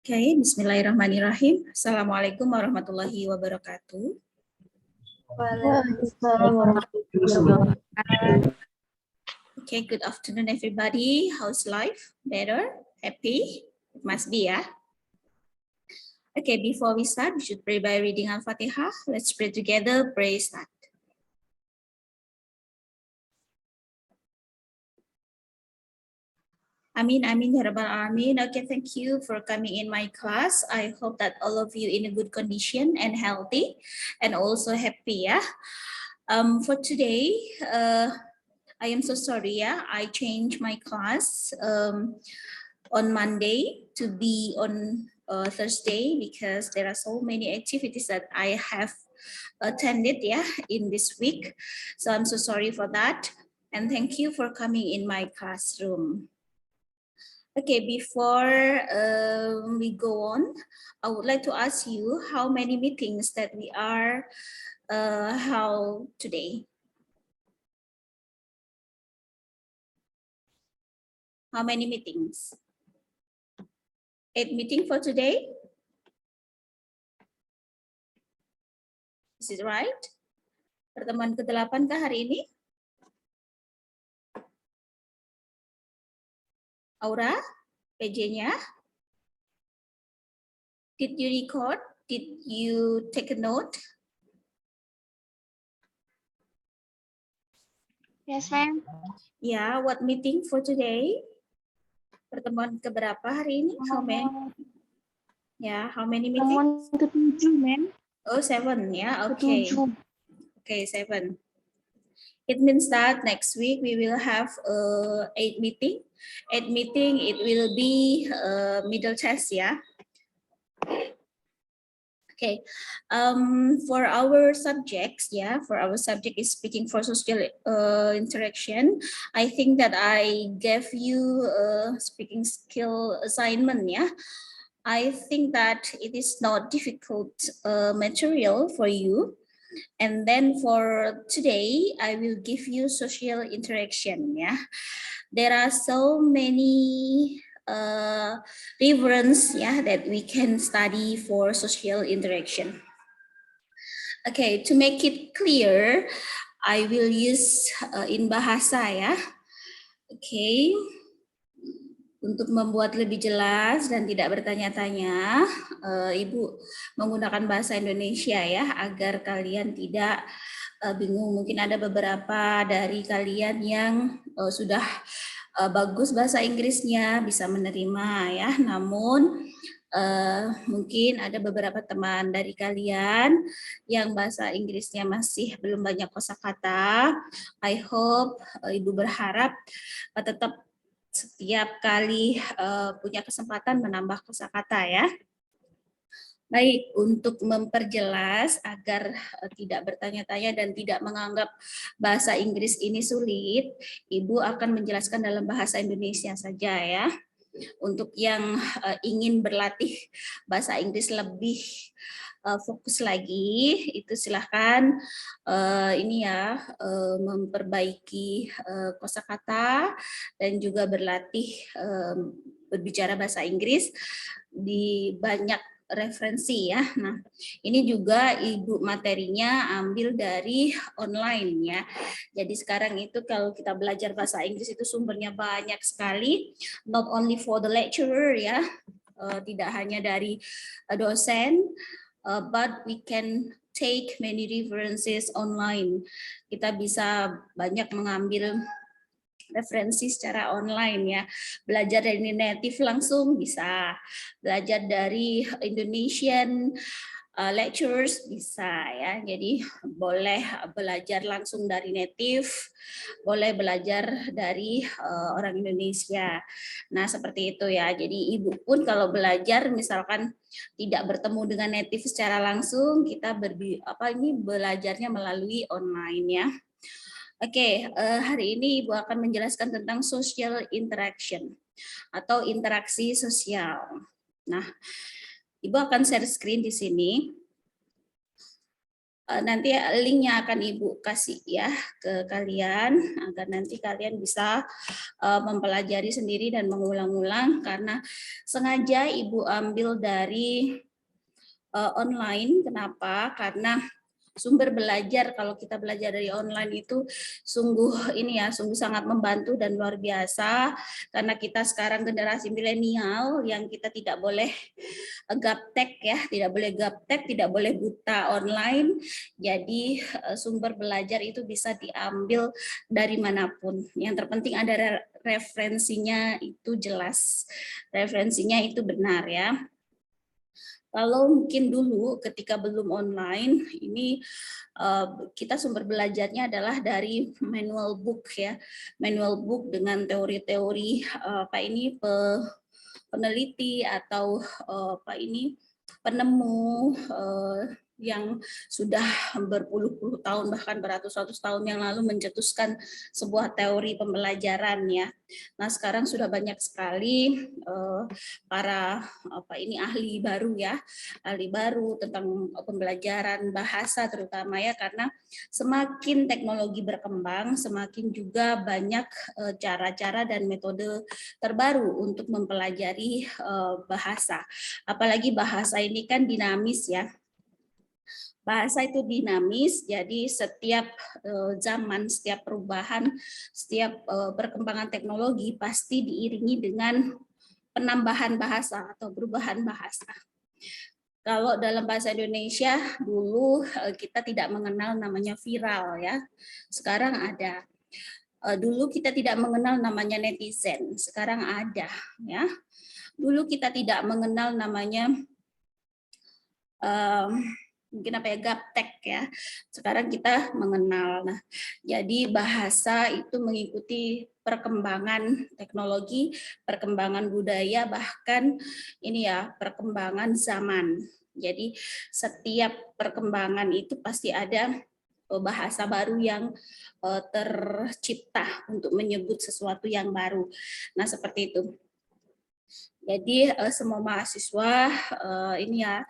Okay, bismillahirrahmanirrahim. Assalamualaikum warahmatullahi wabarakatuh. Waalaikumsalam warahmatullahi wabarakatuh. Okay, good afternoon everybody. How's life? Better? Happy? It must be, yeah? Okay, before we start, we should pray by reading Al-Fatihah. Let's pray together. Pray start. Amin, amin, ya rabbal alamin. Okay, thank you for coming in my class. I hope that all of you in a good condition and healthy and also happy, yeah? For today, I am so sorry, yeah? I changed my class on Monday to be on Thursday because there are so many activities that I have attended, yeah, in this week. So I'm so sorry for that. And thank you for coming in my classroom. Okay, before we go on, I would like to ask you how many meetings that we are held today. How many meetings? 8 meetings for today? Is it right? Pertemuan ke-8 kah hari ini? Aura, PJ-nya? Did you record? Did you take a note? Yes, ma'am. Yeah, what meeting for today? Pertemuan keberapa hari ini? How many? Yeah, how many meetings? Pertemuan ke-7, ma'am. Oh, 7, yeah, okay. Ke-7. Okay, 7. It means that next week we will have 8 meeting. 8 meeting, it will be middle test, yeah. Okay, for our subjects, yeah, for our subject is speaking for social interaction. I think that I gave you a speaking skill assignment, yeah. I think that it is not difficult material for you. And then for today, I will give you social interaction. Yeah, there are so many reference, yeah, that we can study for social interaction. Okay, to make it clear, I will use in bahasa, ya. Okay. Untuk membuat lebih jelas dan tidak bertanya-tanya, Ibu menggunakan bahasa Indonesia ya, agar kalian tidak bingung. Mungkin ada beberapa dari kalian yang sudah bagus bahasa Inggrisnya, bisa menerima ya. Namun mungkin ada beberapa teman dari kalian yang bahasa Inggrisnya masih belum banyak kosakata. I hope Ibu berharap tetap setiap kali punya kesempatan menambah kosakata ya. Baik, untuk memperjelas agar tidak bertanya-tanya dan tidak menganggap bahasa Inggris ini sulit, Ibu akan menjelaskan dalam bahasa Indonesia saja ya. Untuk yang ingin berlatih bahasa Inggris lebih fokus lagi, itu silahkan ini ya memperbaiki kosakata dan juga berlatih berbicara bahasa Inggris di banyak referensi ya. Nah, ini juga Ibu materinya ambil dari online ya. Jadi sekarang itu kalau kita belajar bahasa Inggris itu sumbernya banyak sekali, not only for the lecturer ya, tidak hanya dari dosen, but we can take many references online. Kita bisa banyak mengambil referensi secara online ya. Belajar dari native langsung bisa, belajar dari Indonesian lecturers bisa ya. Jadi boleh belajar langsung dari native, boleh belajar dari orang Indonesia. Nah, seperti itu ya. Jadi Ibu pun kalau belajar misalkan tidak bertemu dengan native secara langsung, kita belajarnya melalui online ya. Oke, hari ini Ibu akan menjelaskan tentang social interaction atau interaksi sosial. Nah, Ibu akan share screen di sini. Nanti linknya akan Ibu kasih ya ke kalian agar nanti kalian bisa mempelajari sendiri dan mengulang-ulang, karena sengaja Ibu ambil dari online. Kenapa? Karena sumber belajar kalau kita belajar dari online itu sungguh ini ya, sungguh sangat membantu dan luar biasa, karena kita sekarang generasi milenial yang kita tidak boleh gaptek ya, tidak boleh gaptek, tidak boleh buta online. Jadi sumber belajar itu bisa diambil dari manapun. Yang terpenting ada referensinya, itu jelas, referensinya itu benar ya. Kalau mungkin dulu ketika belum online, ini kita sumber belajarnya adalah dari manual book ya, manual book dengan teori-teori peneliti atau penemu yang sudah berpuluh-puluh tahun bahkan beratus-ratus tahun yang lalu mencetuskan sebuah teori pembelajaran ya. Nah sekarang sudah banyak sekali para ahli baru ya, ahli baru tentang pembelajaran bahasa terutama ya, karena semakin teknologi berkembang semakin juga banyak cara-cara dan metode terbaru untuk mempelajari bahasa. Apalagi bahasa ini kan dinamis ya. Bahasa itu dinamis, jadi setiap zaman, setiap perubahan, setiap perkembangan teknologi pasti diiringi dengan penambahan bahasa atau perubahan bahasa. Kalau dalam bahasa Indonesia dulu kita tidak mengenal namanya viral ya, sekarang ada. Dulu kita tidak mengenal namanya netizen, sekarang ada ya. Dulu kita tidak mengenal namanya mungkin gaptek ya. Sekarang kita mengenal. Nah, jadi bahasa itu mengikuti perkembangan teknologi, perkembangan budaya, bahkan ini ya perkembangan zaman. Jadi setiap perkembangan itu pasti ada bahasa baru yang tercipta untuk menyebut sesuatu yang baru. Nah, seperti itu. Jadi semua mahasiswa ini ya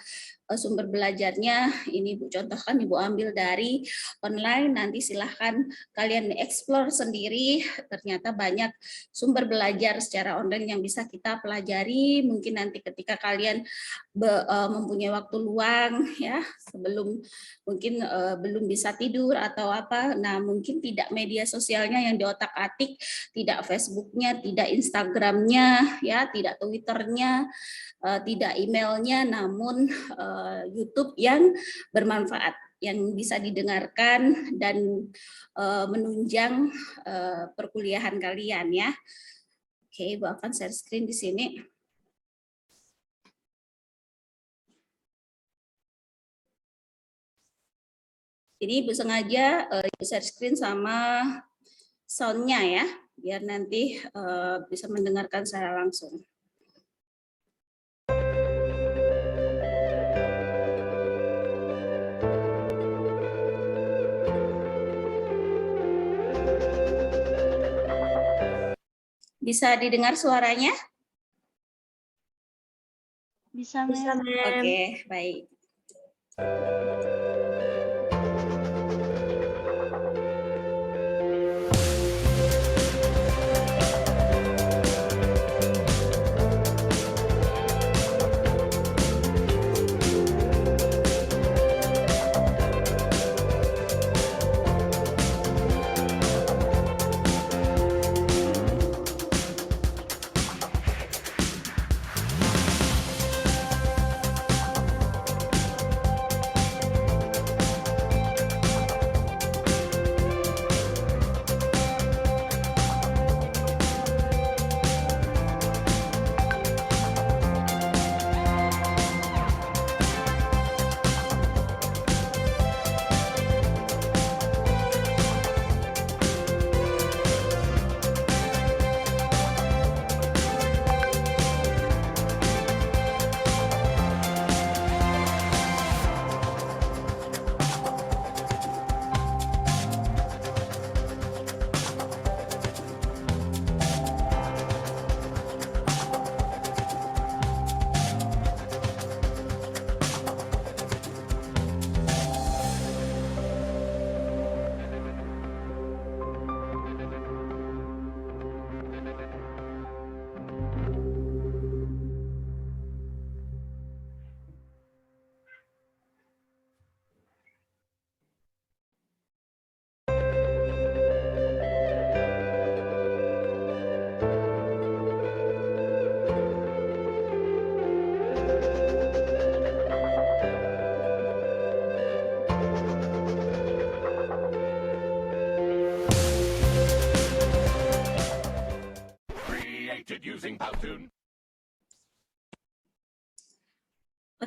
sumber belajarnya ini Ibu contohkan, Ibu ambil dari online, nanti silahkan kalian explore sendiri, ternyata banyak sumber belajar secara online yang bisa kita pelajari. Mungkin nanti ketika kalian mempunyai waktu luang ya, sebelum mungkin belum bisa tidur atau apa, nah mungkin tidak media sosialnya yang diotak-atik, tidak Facebooknya, tidak Instagramnya ya, tidak Twitternya, tidak emailnya, namun YouTube yang bermanfaat, yang bisa didengarkan dan menunjang perkuliahan kalian ya. Oke, Ibu akan share screen di sini. Ini Ibu sengaja Ibu share screen sama sound-nya ya, biar nanti bisa mendengarkan secara langsung. Bisa didengar suaranya? Bisa, Mem. Oke, baik.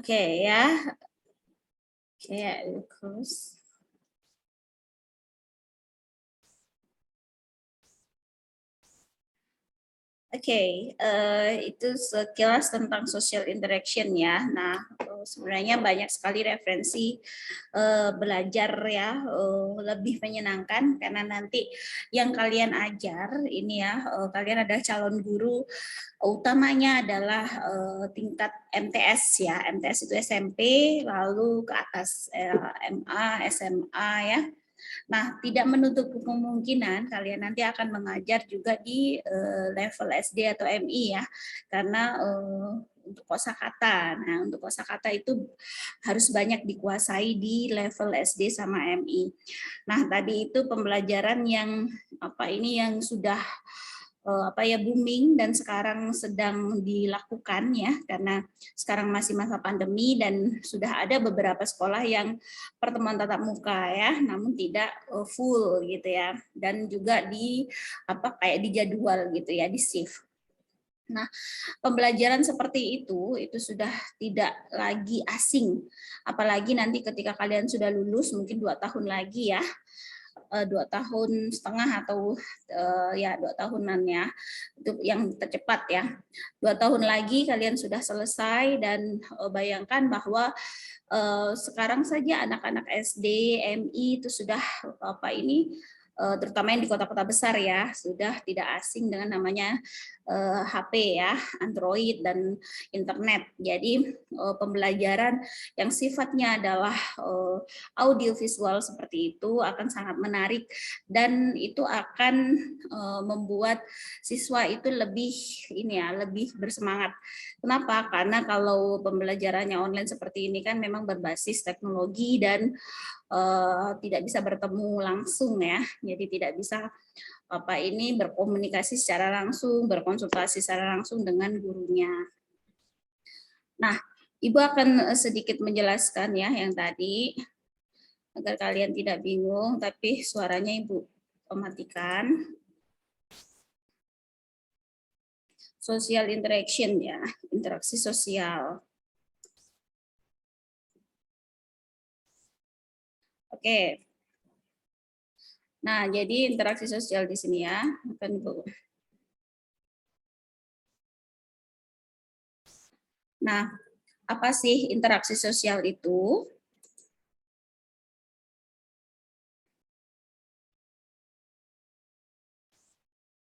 Oke ya. Oke, I will close. Oke, itu sekilas tentang social interaction ya. Nah, sebenarnya banyak sekali referensi belajar ya, lebih menyenangkan karena nanti yang kalian ajar ini ya, kalian ada calon guru, utamanya adalah tingkat MTS ya. MTS itu SMP, lalu ke atas MA, SMA ya. Nah, tidak menutup kemungkinan kalian nanti akan mengajar juga di level SD atau MI ya, karena untuk kosakata. Nah, untuk kosakata itu harus banyak dikuasai di level SD sama MI. Nah, tadi itu pembelajaran yang yang sudah booming dan sekarang sedang dilakukan ya, karena sekarang masih masa pandemi dan sudah ada beberapa sekolah yang pertemuan tatap muka ya, namun tidak full gitu ya, dan juga kayak di jadwal gitu ya, di shift. Nah, pembelajaran seperti itu sudah tidak lagi asing, apalagi nanti ketika kalian sudah lulus mungkin 2 tahun lagi ya, 2,5 tahun atau 2 tahunan ya, itu yang tercepat ya. 2 tahun lagi kalian sudah selesai dan bayangkan bahwa sekarang saja anak-anak SD, MI itu sudah terutama yang di kota-kota besar ya, sudah tidak asing dengan namanya HP ya, Android dan internet. Jadi pembelajaran yang sifatnya adalah audio visual seperti itu akan sangat menarik dan itu akan membuat siswa itu lebih bersemangat. Kenapa? Karena kalau pembelajarannya online seperti ini kan memang berbasis teknologi dan tidak bisa bertemu langsung ya, jadi tidak bisa berkomunikasi secara langsung, berkonsultasi secara langsung dengan gurunya. Nah, Ibu akan sedikit menjelaskan ya yang tadi agar kalian tidak bingung, tapi suaranya Ibu matikan. Social interaction ya, interaksi sosial. Oke. Nah, jadi interaksi sosial di sini ya, akan Ibu. Nah, apa sih interaksi sosial itu?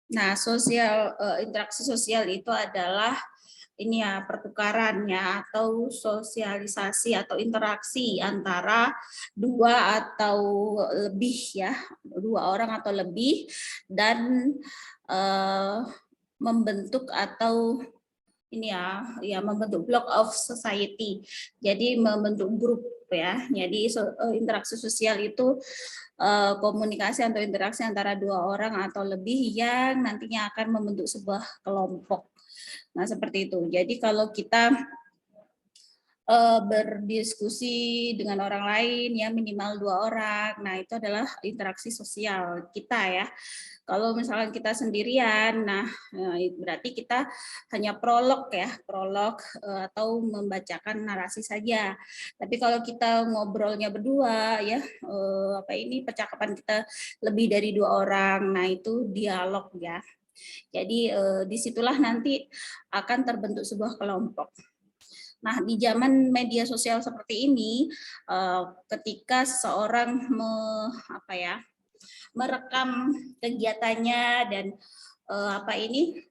Nah, interaksi sosial itu adalah ini ya, pertukarannya atau sosialisasi atau interaksi antara dua atau lebih ya, 2 orang atau lebih, dan membentuk atau ini ya membentuk block of society. Jadi membentuk grup ya. Jadi interaksi sosial itu komunikasi atau interaksi antara 2 orang atau lebih yang nantinya akan membentuk sebuah kelompok. Nah, seperti itu. Jadi kalau kita berdiskusi dengan orang lain ya minimal 2 orang. Nah, itu adalah interaksi sosial kita ya. Kalau misalkan kita sendirian, nah berarti kita hanya prolog ya, atau membacakan narasi saja. Tapi kalau kita ngobrolnya berdua ya, percakapan kita lebih dari 2 orang, nah itu dialog ya. Jadi disitulah nanti akan terbentuk sebuah kelompok. Nah, di zaman media sosial seperti ini, ketika seseorang merekam kegiatannya dan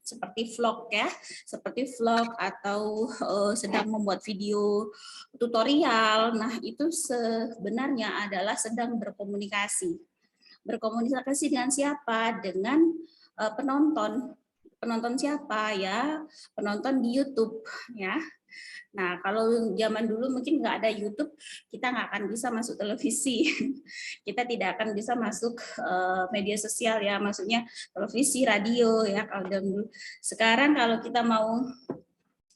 seperti vlog ya, atau sedang membuat video tutorial. Nah, itu sebenarnya adalah sedang berkomunikasi. Berkomunikasi dengan siapa? Dengan penonton. Penonton siapa ya? Penonton di YouTube ya. Nah, kalau zaman dulu mungkin nggak ada YouTube, kita nggak akan bisa masuk televisi. Kita tidak akan bisa masuk media sosial ya, maksudnya televisi, radio ya kalau dulu. Sekarang kalau kita mau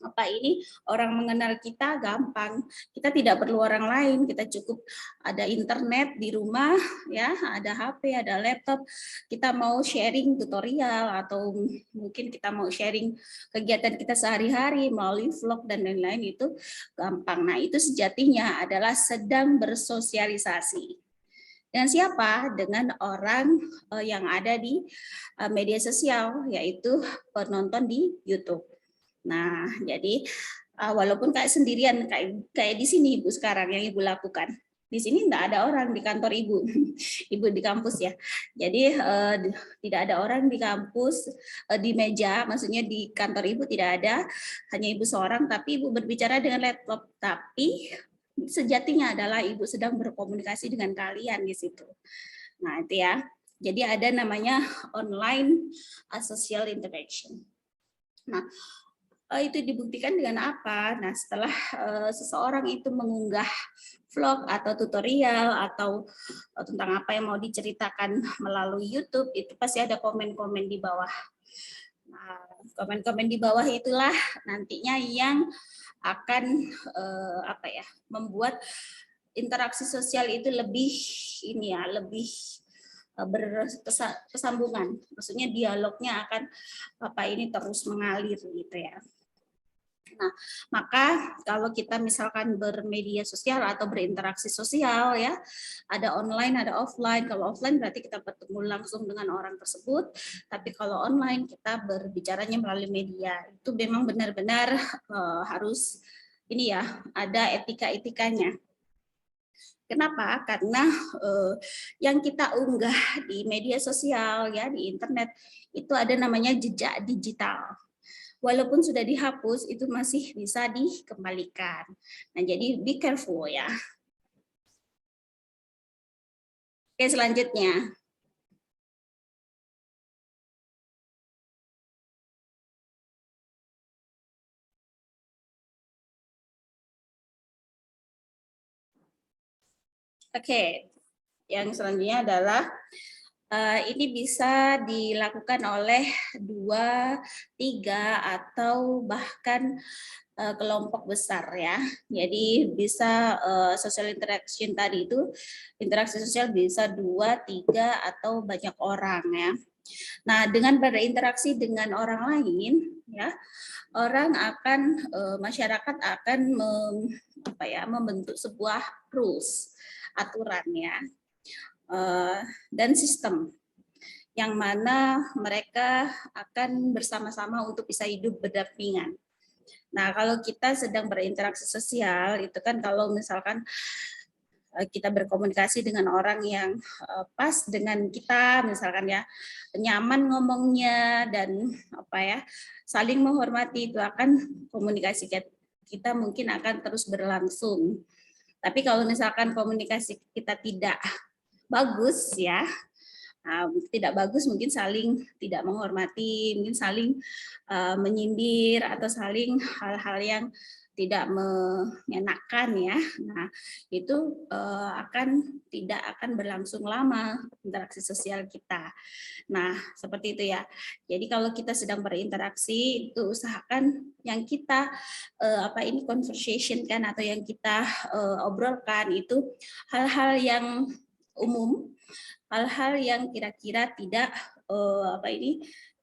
apa ini orang mengenal kita gampang. Kita tidak perlu orang lain, kita cukup ada internet di rumah ya, ada HP, ada laptop. Kita mau sharing tutorial atau mungkin kita mau sharing kegiatan kita sehari-hari melalui vlog dan lain-lain itu gampang. Nah, itu sejatinya adalah sedang bersosialisasi. Dengan siapa? Dengan orang yang ada di media sosial, yaitu penonton di YouTube. Nah, jadi walaupun kayak sendirian kayak di sini Ibu sekarang yang Ibu lakukan. Di sini enggak ada orang di kantor Ibu. Ibu di kampus ya. Jadi tidak ada orang di kampus di meja, maksudnya di kantor Ibu tidak ada, hanya Ibu seorang tapi Ibu berbicara dengan laptop. Tapi sejatinya adalah Ibu sedang berkomunikasi dengan kalian di situ. Nah, itu ya. Jadi ada namanya online social interaction. Nah, itu dibuktikan dengan apa? Nah, setelah seseorang itu mengunggah vlog atau tutorial atau tentang apa yang mau diceritakan melalui YouTube, itu pasti ada komen-komen di bawah. Nah, komen-komen di bawah itulah nantinya yang akan apa ya, membuat interaksi sosial itu lebih ini ya, lebih bersambungan. Maksudnya dialognya akan apa ini terus mengalir gitu ya. Nah, maka kalau kita misalkan bermedia sosial atau berinteraksi sosial ya, ada online, ada offline. Kalau offline berarti kita bertemu langsung dengan orang tersebut, tapi kalau online kita berbicaranya melalui media. Itu memang benar-benar harus ini ya, ada etika-etikanya. Kenapa? Karena yang kita unggah di media sosial ya, di internet itu ada namanya jejak digital. Walaupun sudah dihapus, itu masih bisa dikembalikan. Nah, jadi be careful ya. Oke, selanjutnya. Oke, yang selanjutnya adalah ini bisa dilakukan oleh 2, 3, atau bahkan kelompok besar ya. Jadi bisa social interaction tadi itu, interaksi sosial bisa 2, 3, atau banyak orang ya. Nah, dengan berinteraksi dengan orang lain ya, orang akan masyarakat akan membentuk sebuah rules, aturan ya, dan sistem yang mana mereka akan bersama-sama untuk bisa hidup berdampingan. Nah, kalau kita sedang berinteraksi sosial, itu kan kalau misalkan kita berkomunikasi dengan orang yang pas dengan kita, misalkan ya, nyaman ngomongnya dan apa ya, saling menghormati, itu akan komunikasi kita mungkin akan terus berlangsung. Tapi kalau misalkan komunikasi kita tidak bagus ya, tidak bagus, mungkin saling tidak menghormati, mungkin saling menyindir atau saling hal-hal yang tidak menyenangkan ya. Nah, itu tidak akan berlangsung lama interaksi sosial kita. Nah, seperti itu ya. Jadi kalau kita sedang berinteraksi, itu usahakan yang kita conversation kan, atau yang kita obrolkan itu hal-hal yang umum, hal-hal yang kira-kira tidak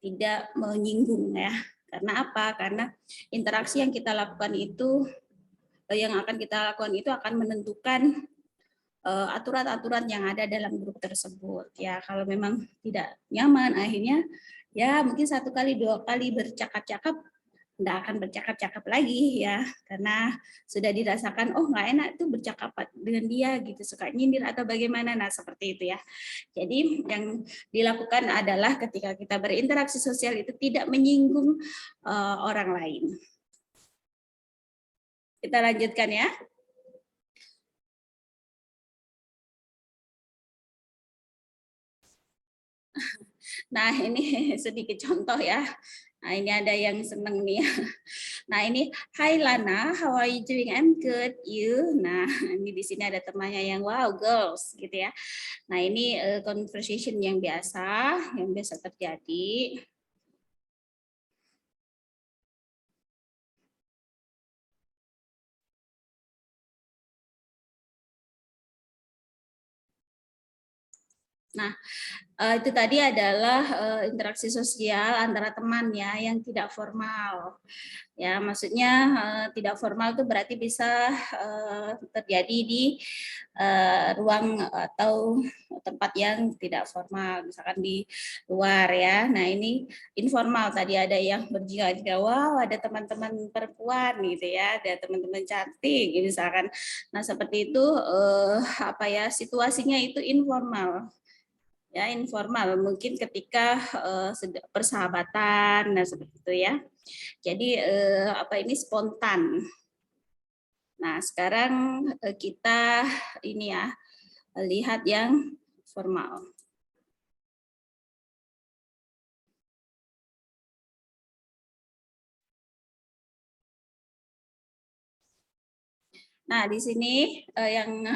tidak menyinggung ya. Karena apa? Karena interaksi yang kita lakukan itu akan menentukan aturan-aturan yang ada dalam grup tersebut ya. Kalau memang tidak nyaman, akhirnya ya mungkin 1 kali 2 kali bercakap-cakap nggak akan bercakap-cakap lagi ya, karena sudah dirasakan oh nggak enak tuh bercakap dengan dia gitu, suka nyindir atau bagaimana. Nah, seperti itu ya. Jadi yang dilakukan adalah ketika kita berinteraksi sosial itu tidak menyinggung orang lain. Kita lanjutkan ya. Nah, ini sedikit contoh ya. Nah, ini ada yang seneng nih. Nah, ini Hi Lana, how are you doing? I'm good. You? Nah, ini di sini ada temannya yang wow, girls gitu ya. Nah, ini conversation yang biasa terjadi. Nah, itu tadi adalah interaksi sosial antara teman ya yang tidak formal. Ya, maksudnya tidak formal itu berarti bisa terjadi di ruang atau tempat yang tidak formal, misalkan di luar ya. Nah, ini informal tadi ada yang berjingga-jingga, wow ada teman-teman perempuan gitu ya, ada teman-teman cantik misalkan. Nah, seperti itu apa ya, situasinya itu informal. Ya, informal mungkin ketika persahabatan, nah seperti itu ya. Jadi apa ini spontan. Nah, sekarang kita ini ya lihat yang formal. Nah, di sini yang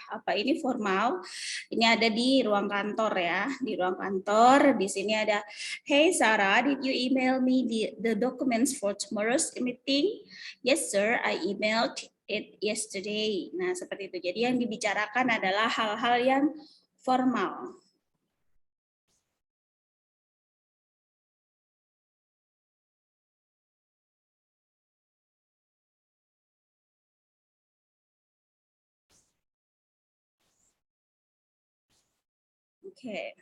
apa ini formal, ini ada di ruang kantor ya, di ruang kantor. Di sini ada, hey Sarah, did you email me the documents for tomorrow's meeting? Yes sir, I emailed it yesterday. Nah, seperti itu. Jadi yang dibicarakan adalah hal-hal yang formal. Oke.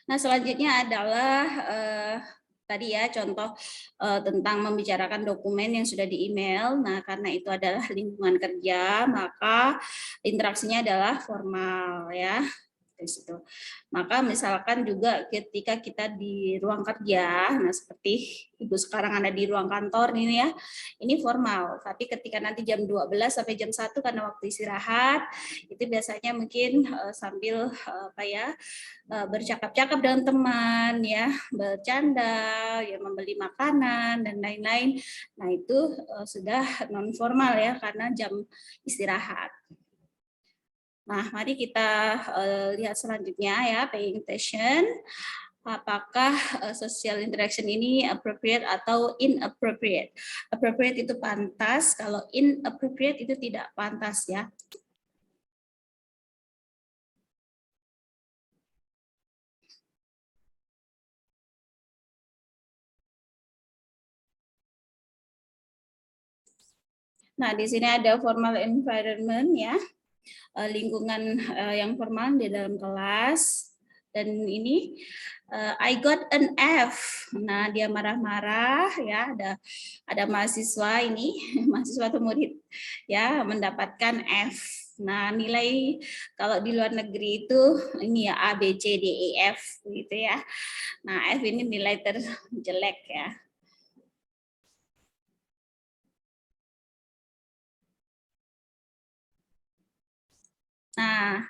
Nah, selanjutnya adalah tadi ya contoh tentang membicarakan dokumen yang sudah di email. Nah, karena itu adalah lingkungan kerja, maka interaksinya adalah formal ya. Di situ. Maka misalkan juga ketika kita di ruang kerja, nah seperti Ibu sekarang ada di ruang kantor ini ya, ini formal. Tapi ketika nanti jam 12 sampai jam 1 karena waktu istirahat, itu biasanya mungkin sambil apa ya, bercakap-cakap dengan teman ya, bercanda, ya membeli makanan dan lain-lain. Nah, itu sudah non formal ya karena jam istirahat. Nah, mari kita lihat selanjutnya ya, paying attention. Apakah social interaction ini appropriate atau inappropriate? Appropriate itu pantas, kalau inappropriate itu tidak pantas ya. Nah, di sini ada formal environment ya, lingkungan yang formal di dalam kelas. Dan ini I got an F. Nah, dia marah-marah ya, ada mahasiswa ini, mahasiswa atau murid ya mendapatkan F. Nah, nilai kalau di luar negeri itu ini ya A B C D E F gitu ya. Nah, F ini nilai terjelek ya. Nah,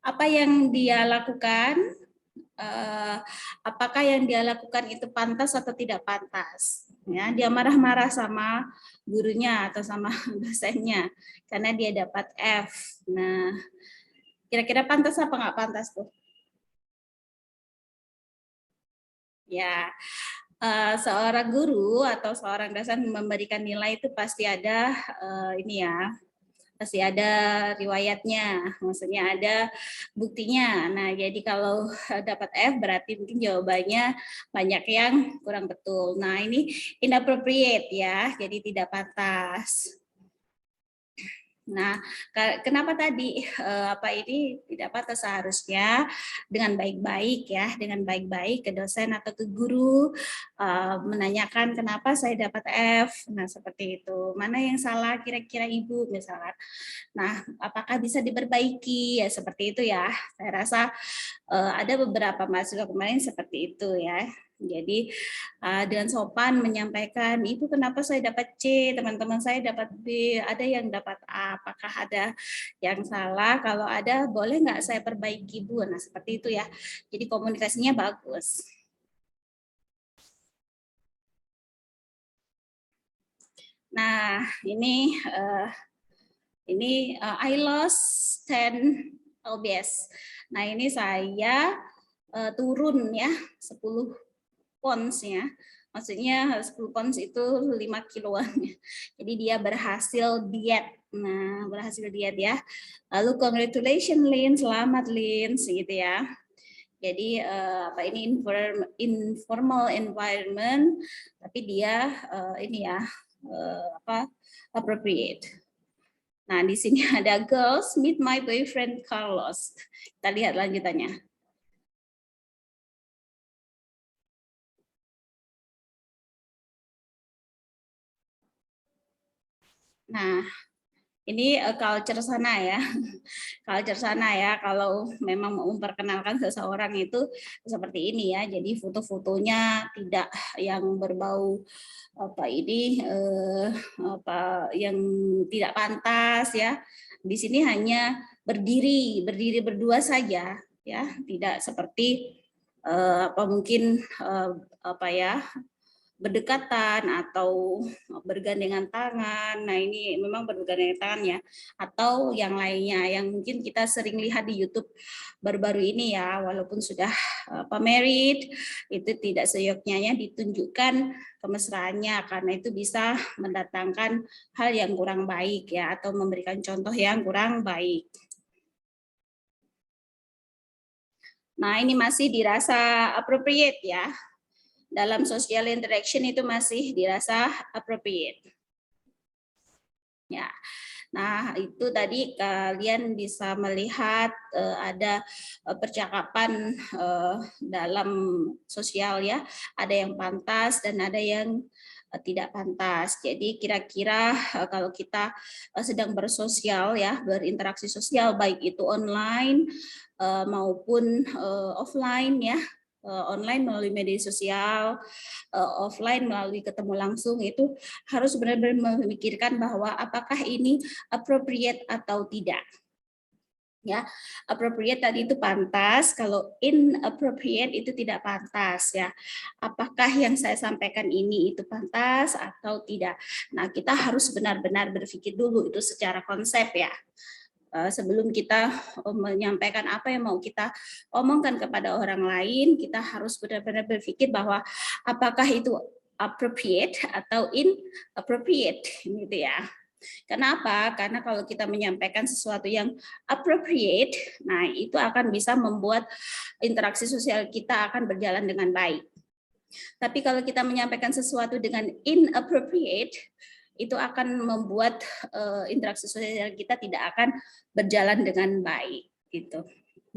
apa yang dia lakukan? Apakah yang dia lakukan itu pantas atau tidak pantas? Ya, dia marah-marah sama gurunya atau sama dosennya karena dia dapat F. Nah, kira-kira pantas apa nggak pantas tuh? Ya, seorang guru atau seorang dosen memberikan nilai itu pasti ada ini ya, pasti ada riwayatnya, maksudnya ada buktinya. Nah, jadi kalau dapat F berarti mungkin jawabannya banyak yang kurang betul. Nah, ini inappropriate ya, jadi tidak pantas. Nah, kenapa tadi apa ini tidak pantas? Seharusnya dengan baik-baik ya, dengan baik-baik ke dosen atau ke guru menanyakan kenapa saya dapat F. Nah, seperti itu. Mana yang salah kira-kira Ibu misalkan. Nah, apakah bisa diperbaiki ya seperti itu ya. Saya rasa ada beberapa mahasiswa kemarin seperti itu ya. Jadi dengan sopan menyampaikan, Ibu kenapa saya dapat C, teman-teman saya dapat B, ada yang dapat A, apakah ada yang salah? Kalau ada, boleh nggak saya perbaiki Bu? Nah seperti itu ya. Jadi komunikasinya bagus. Nah ini I lost 10 LBS. Nah ini saya turun ya 10 pounds ya. Maksudnya 10 pounds itu 5 kiloan. Jadi dia berhasil diet Nah, berhasil lihat ya. Lalu congratulations Lin, selamat Lin, gitu ya. Jadi apa ini informal environment, tapi dia ini ya apa appropriate. Nah, di sini ada girls meet my boyfriend Carlos. Kita lihat lanjutannya. Nah, ini culture sana ya, culture sana ya. Kalau memang mau memperkenalkan seseorang itu seperti ini ya. Jadi foto-fotonya tidak yang berbau apa ini apa yang tidak pantas ya. Di sini hanya berdiri berdua saja ya, tidak seperti apa mungkin apa ya berdekatan atau bergandengan tangan. Nah, ini memang bergandengan tangan ya. Atau yang lainnya yang mungkin kita sering lihat di YouTube baru-baru ini ya, walaupun sudah married, itu tidak seyogyanya ditunjukkan kemesraannya karena itu bisa mendatangkan hal yang kurang baik ya atau memberikan contoh yang kurang baik. Nah, ini masih dirasa appropriate ya. Dalam social interaction itu masih dirasa appropriate. Ya. Nah, itu tadi kalian bisa melihat ada percakapan dalam sosial ya. Ada yang pantas dan ada yang tidak pantas. Jadi kira-kira kalau kita sedang bersosial ya, berinteraksi sosial baik itu online maupun offline ya, online melalui media sosial, offline melalui ketemu langsung, itu harus benar-benar memikirkan bahwa apakah ini appropriate atau tidak. Ya, appropriate tadi itu pantas, kalau inappropriate itu tidak pantas ya. Apakah yang saya sampaikan ini itu pantas atau tidak? Nah, kita harus benar-benar berpikir dulu itu secara konsep ya. Sebelum kita menyampaikan apa yang mau kita omongkan kepada orang lain, kita harus benar-benar berpikir bahwa apakah itu appropriate atau inappropriate gitu ya. Kenapa? Karena kalau kita menyampaikan sesuatu yang appropriate, nah itu akan bisa membuat interaksi sosial kita akan berjalan dengan baik. Tapi kalau kita menyampaikan sesuatu dengan inappropriate, itu akan membuat interaksi sosial kita tidak akan berjalan dengan baik gitu.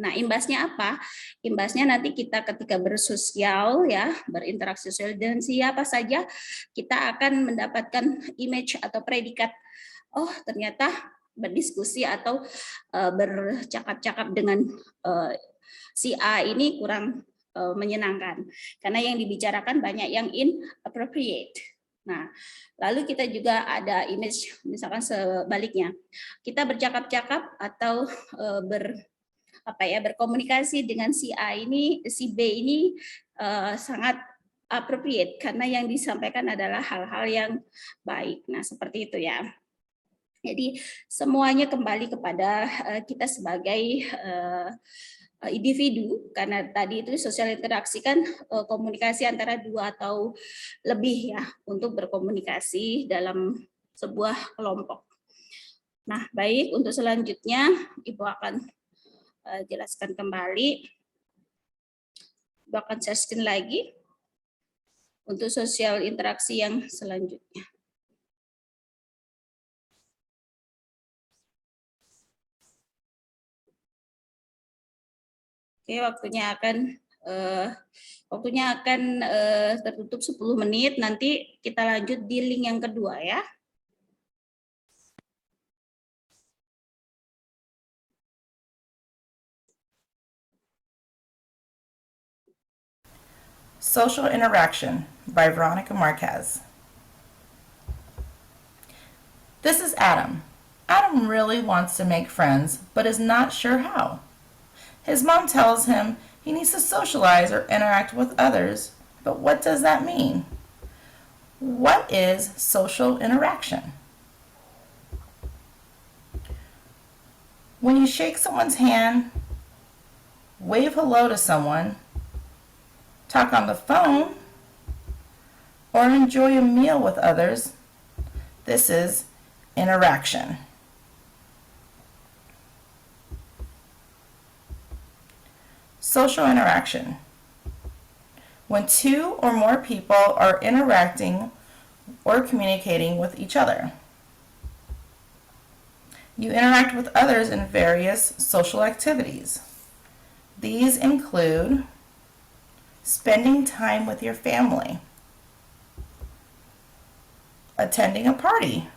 Nah, imbasnya apa? Imbasnya nanti kita ketika bersosial ya, berinteraksi sosial dengan siapa saja, kita akan mendapatkan image atau predikat, oh ternyata berdiskusi atau bercakap-cakap dengan si A ini kurang menyenangkan karena yang dibicarakan banyak yang inappropriate. Nah, lalu kita juga ada image misalkan sebaliknya. Kita bercakap-cakap atau berkomunikasi dengan si A ini, si B ini sangat appropriate karena yang disampaikan adalah hal-hal yang baik. Nah, seperti itu ya. Jadi semuanya kembali kepada kita sebagai individu, karena tadi itu sosial interaksi kan komunikasi antara dua atau lebih ya untuk berkomunikasi dalam sebuah kelompok. Nah, baik, untuk selanjutnya Ibu akan jelaskan kembali. Ibu akan share screen lagi untuk sosial interaksi yang selanjutnya. Oke, waktunya akan tertutup 10 menit. Nanti kita lanjut di link yang kedua ya. Social Interaction by Veronica Marquez. This is Adam. Adam really wants to make friends, but is not sure how. His mom tells him he needs to socialize or interact with others, but what does that mean? What is social interaction? When you shake someone's hand, wave hello to someone, talk on the phone, or enjoy a meal with others, this is interaction. Social interaction. When two or more people are interacting or communicating with each other. You interact with others in various social activities. These include spending time with your family, attending a party,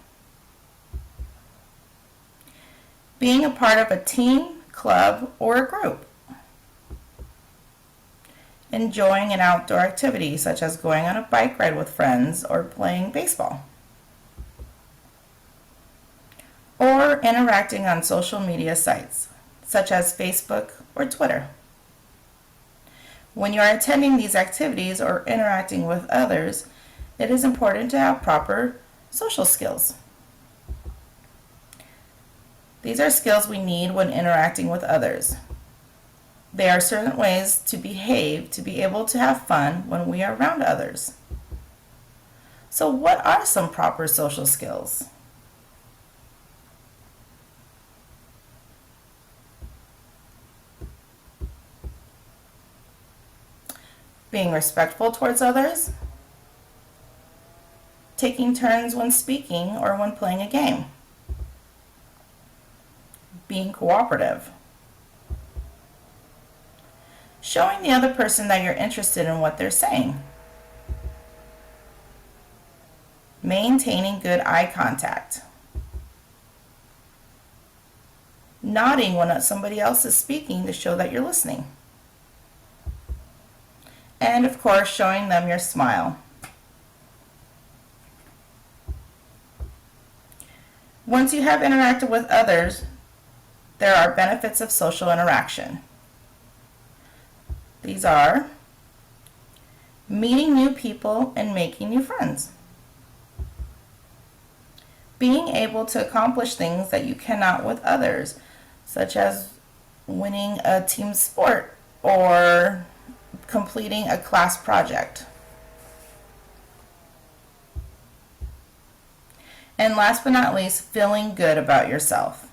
being a part of a team, club, or a group, enjoying an outdoor activity such as going on a bike ride with friends or playing baseball, or interacting on social media sites such as Facebook or Twitter. When you are attending these activities or interacting with others, it is important to have proper social skills. These are skills we need when interacting with others. There are certain ways to behave to be able to have fun when we are around others. So what are some proper social skills? Being respectful towards others, taking turns when speaking or when playing a game, being cooperative, showing the other person that you're interested in what they're saying, maintaining good eye contact, nodding when somebody else is speaking to show that you're listening, and of course showing them your smile. Once you have interacted with others, there are benefits of social interaction. These are meeting new people and making new friends, being able to accomplish things that you cannot with others, such as winning a team sport or completing a class project. And last but not least, feeling good about yourself.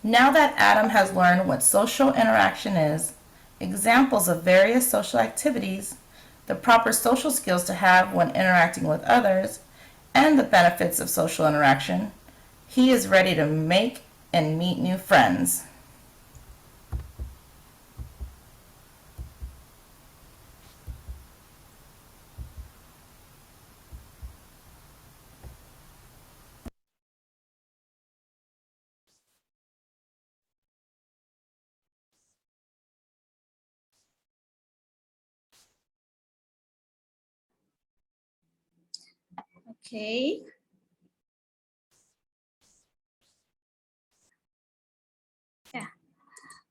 Now that Adam has learned what social interaction is, examples of various social activities, the proper social skills to have when interacting with others, and the benefits of social interaction, he is ready to make and meet new friends. Okay. Ya.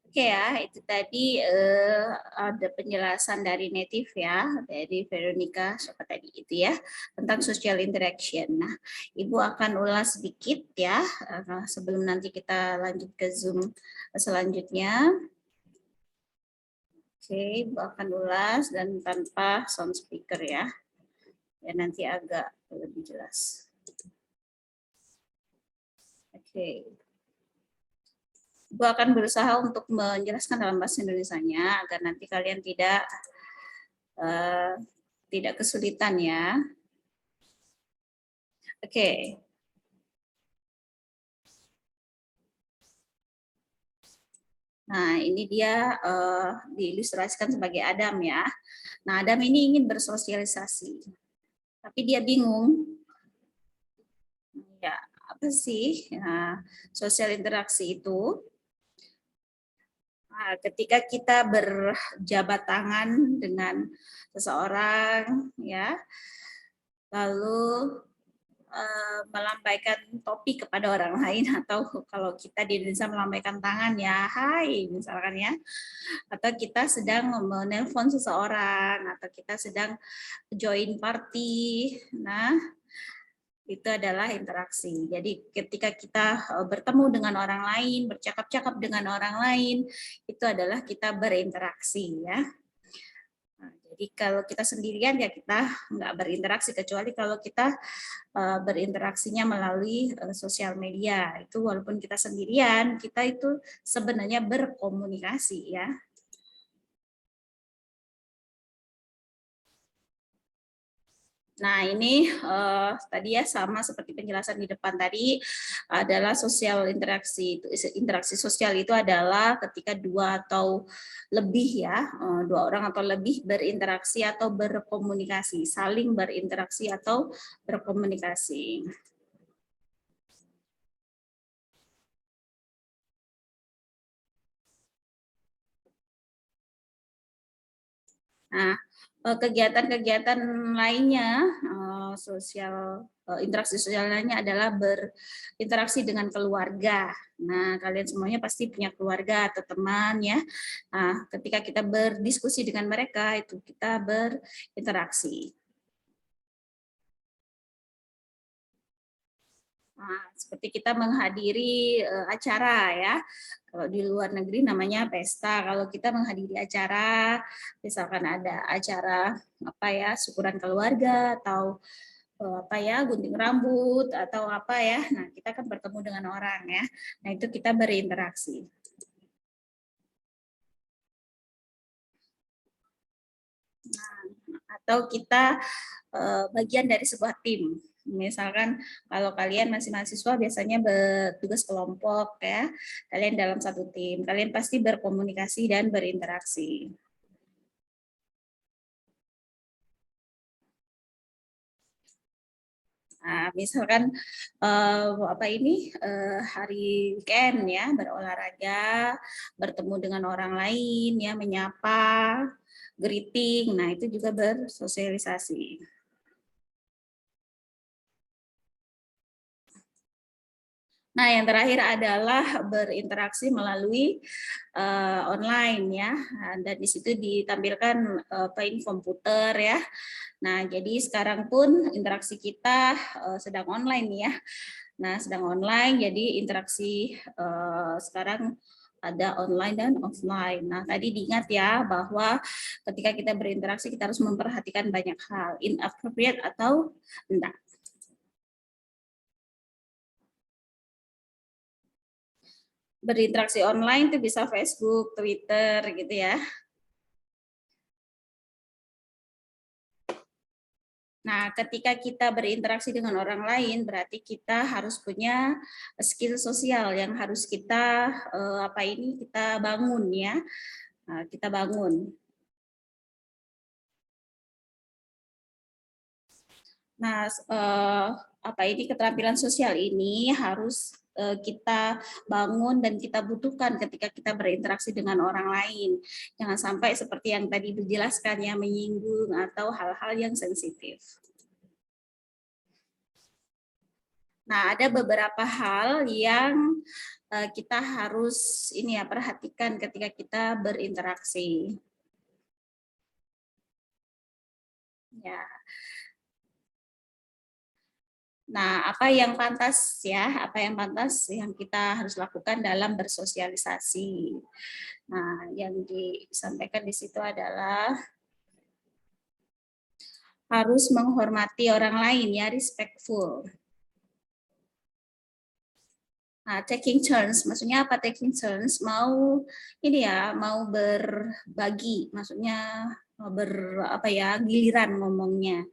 Oke ya, itu tadi ada penjelasan dari native ya, dari Veronica, siapa tadi itu ya, tentang social interaction. Nah, Ibu akan ulas sedikit ya, sebelum nanti kita lanjut ke Zoom selanjutnya. Oke, Ibu akan ulas dan tanpa sound speaker ya, ya nanti agak lebih jelas. Oke. Ibu akan berusaha untuk menjelaskan dalam bahasa Indonesianya agar nanti kalian tidak kesulitan ya. Oke. Nah, ini dia diilustrasikan sebagai Adam ya. Nah, Adam ini ingin bersosialisasi, tapi dia bingung. Ya, apa sih sosial interaksi itu? Nah, ketika kita berjabat tangan dengan seseorang, ya, lalu melambaikan topi kepada orang lain, atau kalau kita di Indonesia melambaikan tangan ya, hai misalkan ya, atau kita sedang menelpon seseorang, atau kita sedang join party, nah itu adalah interaksi. Jadi ketika kita bertemu dengan orang lain, bercakap-cakap dengan orang lain, itu adalah kita berinteraksi ya. Nah, jadi Jadi kalau kita sendirian ya kita nggak berinteraksi, kecuali kalau kita berinteraksinya melalui sosial media. Itu walaupun kita sendirian, kita itu sebenarnya berkomunikasi ya. Nah, ini tadi ya sama seperti penjelasan di depan tadi, adalah sosial interaksi. Interaksi sosial itu adalah ketika dua atau lebih ya, dua orang atau lebih berinteraksi atau berkomunikasi, saling berinteraksi atau berkomunikasi. Nah, kegiatan-kegiatan lainnya, interaksi sosial lainnya adalah berinteraksi dengan keluarga. Nah, kalian semuanya pasti punya keluarga atau teman ya. Nah, ketika kita berdiskusi dengan mereka, itu kita berinteraksi. Nah, seperti kita menghadiri acara ya. Kalau di luar negeri namanya pesta. Kalau kita menghadiri acara, misalkan ada acara apa ya, syukuran keluarga atau apa ya, gunting rambut atau apa ya. Nah, kita kan bertemu dengan orang ya. Nah, itu kita berinteraksi. Nah, atau kita bagian dari sebuah tim. Misalkan kalau kalian masih mahasiswa biasanya bertugas kelompok ya, kalian dalam satu tim, kalian pasti berkomunikasi dan berinteraksi. Nah, misalkan apa ini hari weekend ya, berolahraga, bertemu dengan orang lain ya, menyapa, greeting. Nah, itu juga bersosialisasi. Nah, yang terakhir adalah berinteraksi melalui online ya, dan di situ ditampilkan komputer ya. Nah, jadi sekarang pun interaksi kita sedang online ya. Nah, sedang online, jadi interaksi sekarang ada online dan offline. Nah, tadi diingat ya bahwa ketika kita berinteraksi kita harus memperhatikan banyak hal, inappropriate atau enggak. Berinteraksi online itu bisa Facebook, Twitter gitu ya. Nah, ketika kita berinteraksi dengan orang lain, berarti kita harus punya skill sosial yang harus kita kita bangun ya. Nah, kita bangun. Nah, keterampilan sosial ini harus kita bangun dan kita butuhkan ketika kita berinteraksi dengan orang lain. Jangan sampai seperti yang tadi dijelaskan ya, menyinggung atau hal-hal yang sensitif. Nah, ada beberapa hal yang kita harus perhatikan ketika kita berinteraksi. Ya. Nah, apa yang pantas ya? Apa yang pantas yang kita harus lakukan dalam bersosialisasi? Nah, yang disampaikan di situ adalah harus menghormati orang lain ya, respectful. Nah, taking turns, maksudnya apa taking turns? Mau berbagi, maksudnya giliran ngomongnya.